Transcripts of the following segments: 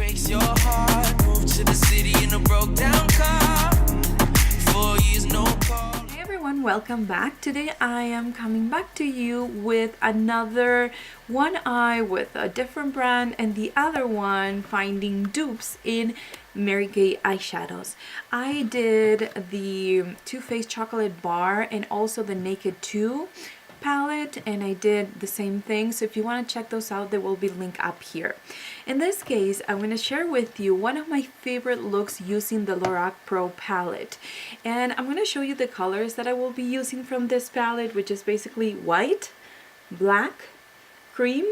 breaks your heart. Moved to the city in a broke down car. 4 years, no call. Hey everyone, welcome back. Today I am coming back to you with another one eye with a different brand and the other one finding dupes in Mary Kay eyeshadows. I did the Too Faced Chocolate Bar and also the Naked 2 palette, and I did the same thing, so if you want to check those out, they will be linked up here. In this case, I'm going to share with you one of my favorite looks using the Lorac Pro palette, and I'm going to show you the colors that I will be using from this palette, which is basically white, black, cream,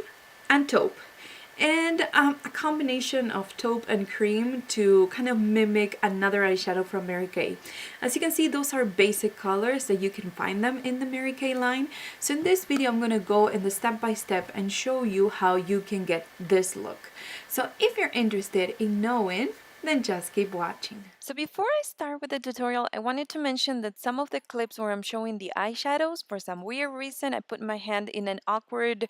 and taupe, and a combination of taupe and cream to kind of mimic another eyeshadow from Mary Kay. As you can see, those are basic colors that you can find them in the Mary Kay line. So in this video, I'm going to go in the step-by-step and show you how you can get this look. So if you're interested in knowing, then just keep watching. So before I start with the tutorial, I wanted to mention that some of the clips where I'm showing the eyeshadows, for some weird reason, I put my hand in an awkward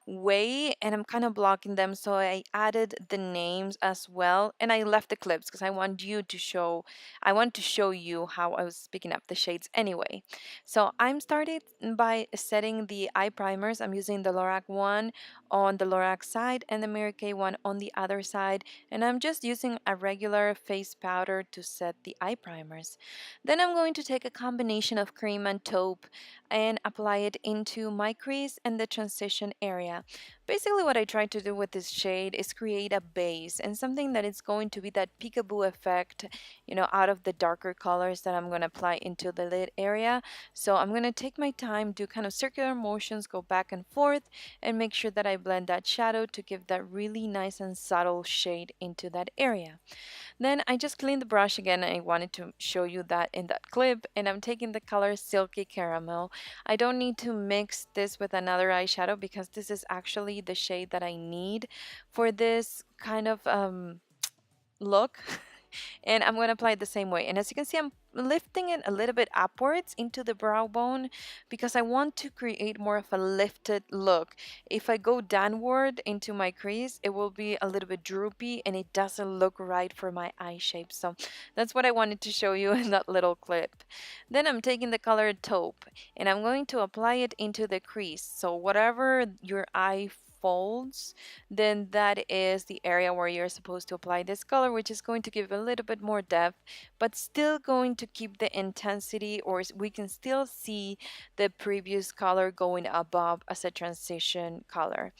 way and I'm kind of blocking them, so I added the names as well, and I left the clips because I want to show you how I was picking up the shades anyway. So I'm started by setting the eye primers. I'm using the Lorac one on the Lorac side and the Mary Kay one on the other side, and I'm just using a regular face powder to set the eye primers. Then I'm going to take a combination of cream and taupe and apply it into my crease and the transition area. Basically what I try to do with this shade is create a base and something that is going to be that peekaboo effect, out of the darker colors that I'm going to apply into the lid area. So I'm going to take my time, do kind of circular motions, go back and forth, and make sure that I blend that shadow to give that really nice and subtle shade into that area. Then I just cleaned the brush again. I wanted to show you that in that clip, and I'm taking the color Silky Caramel. I don't need to mix this with another eyeshadow because this is actually the shade that I need for this kind of look. And I'm going to apply it the same way. And as you can see, I'm lifting it a little bit upwards into the brow bone because I want to create more of a lifted look. If I go downward into my crease, it will be a little bit droopy and it doesn't look right for my eye shape. So that's what I wanted to show you in that little clip. Then I'm taking the color taupe and I'm going to apply it into the crease. So whatever your eye folds, then that is the area where you're supposed to apply this color, which is going to give a little bit more depth, but still going to keep the intensity, or we can still see the previous color going above as a transition color.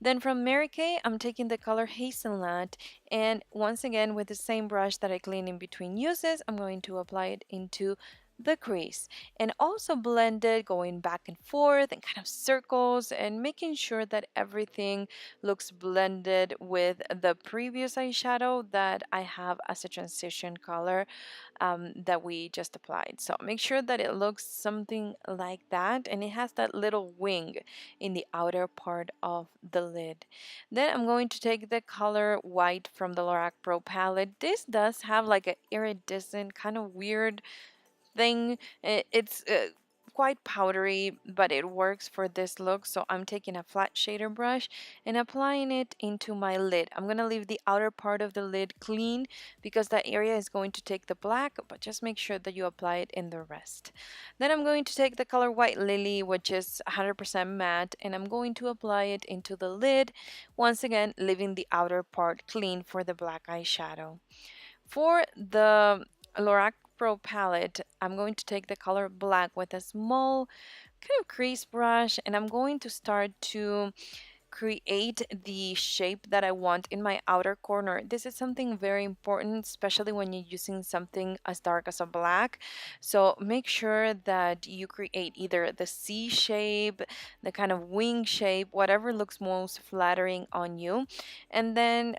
Then from Mary Kay, I'm taking the color Hazelnut, and once again with the same brush that I cleaned in between uses, I'm going to apply it into the crease and also blend it, going back and forth and kind of circles and making sure that everything looks blended with the previous eyeshadow that I have as a transition color that we just applied. So make sure that it looks something like that and it has that little wing in the outer part of the lid. Then I'm going to take the color White from the Lorac Pro palette. This does have like an iridescent kind of weird thing. It's quite powdery, but it works for this look. So I'm taking a flat shader brush and applying it into my lid. I'm going to leave the outer part of the lid clean because that area is going to take the black, but just make sure that you apply it in the rest. Then I'm going to take the color White Lily, which is 100% matte, and I'm going to apply it into the lid, once again leaving the outer part clean for the black eyeshadow. For the Lorac Pro palette, I'm going to take the color Black with a small kind of crease brush, and I'm going to start to create the shape that I want in my outer corner. This is something very important, especially when you're using something as dark as a black. So make sure that you create either the C shape, the kind of wing shape, whatever looks most flattering on you, and then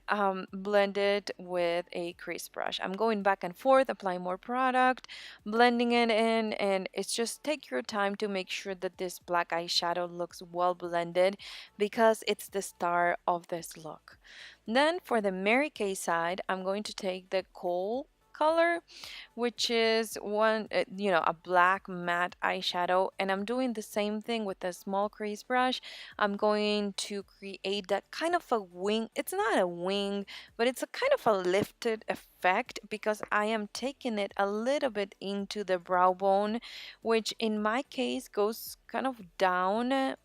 blend it with a crease brush. I'm going back and forth, applying more product, blending it in, and it's just take your time to make sure that this black eyeshadow looks well blended because it's the star of this look. Then for the Mary Kay side, I'm going to take the coal color, which is a black matte eyeshadow, and I'm doing the same thing with a small crease brush. I'm going to create that kind of a wing. It's not a wing, but it's a kind of a lifted effect because I am taking it a little bit into the brow bone, which in my case goes kind of down.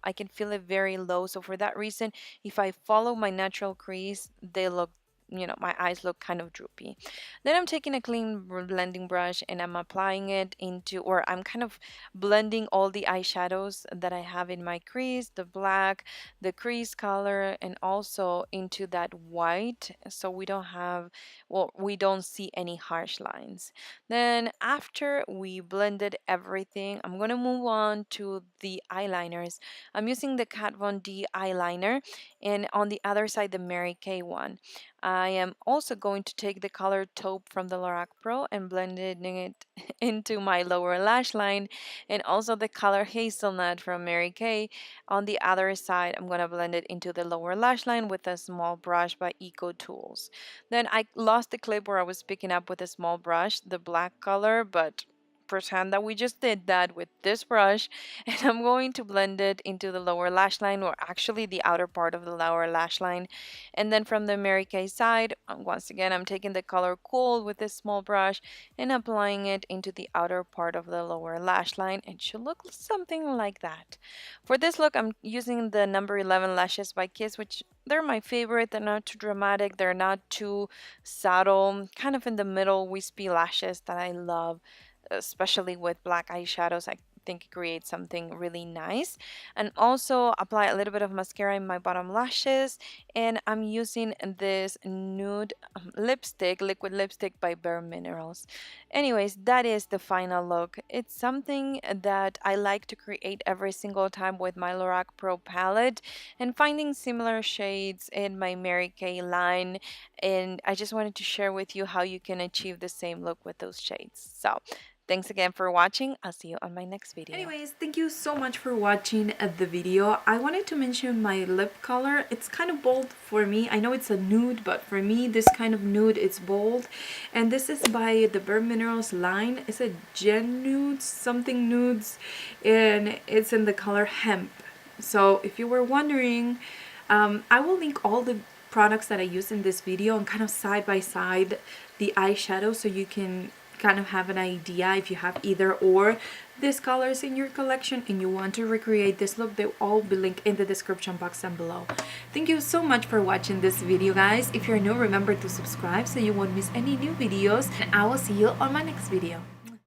I can feel it very low. So for that reason, if I follow my natural crease, they look, my eyes look kind of droopy. Then I'm taking a clean blending brush and I'm applying it into, or I'm kind of blending all the eyeshadows that I have in my crease, the black, the crease color, and also into that white. So we don't have, well, we don't see any harsh lines. Then after we blended everything, I'm going to move on to the eyeliners. I'm using the Kat Von D eyeliner and on the other side the Mary Kay one. I am also going to take the color taupe from the Lorac Pro and blending it into my lower lash line, and also the color hazelnut from Mary Kay. On the other side, I'm going to blend it into the lower lash line with a small brush by Eco Tools. Then I lost the clip where I was picking up with a small brush the black color, but pretend that we just did that with this brush, and I'm going to blend it into the lower lash line, or actually the outer part of the lower lash line. And then from the Mary Kay side, once again, I'm taking the color Cool with this small brush and applying it into the outer part of the lower lash line. It should look something like that. For this look, I'm using the number 11 lashes by Kiss, which they're my favorite. They're not too dramatic, they're not too subtle, kind of in the middle wispy lashes that I love, especially with black eyeshadows. I think it creates something really nice. And also apply a little bit of mascara in my bottom lashes, and I'm using this nude lipstick, liquid lipstick by Bare Minerals. Anyways, that is the final look. It's something that I like to create every single time with my Lorac Pro palette and finding similar shades in my Mary Kay line, and I just wanted to share with you how you can achieve the same look with those shades. So thanks again for watching. I'll see you on my next video. Anyways, thank you so much for watching the video. I wanted to mention my lip color. It's kind of bold for me. I know it's a nude, but for me, this kind of nude, it's bold. And this is by the Bare Minerals line. It's a Gen Nudes, something nudes, and it's in the color Hemp. So if you were wondering, I will link all the products that I use in this video and kind of side by side the eyeshadow, so you can kind of have an idea if you have either or these colors in your collection and you want to recreate this look. They'll all be linked in the description box down below. Thank you so much for watching this video, guys. If you're new, remember to subscribe so you won't miss any new videos, and I will see you on my next video.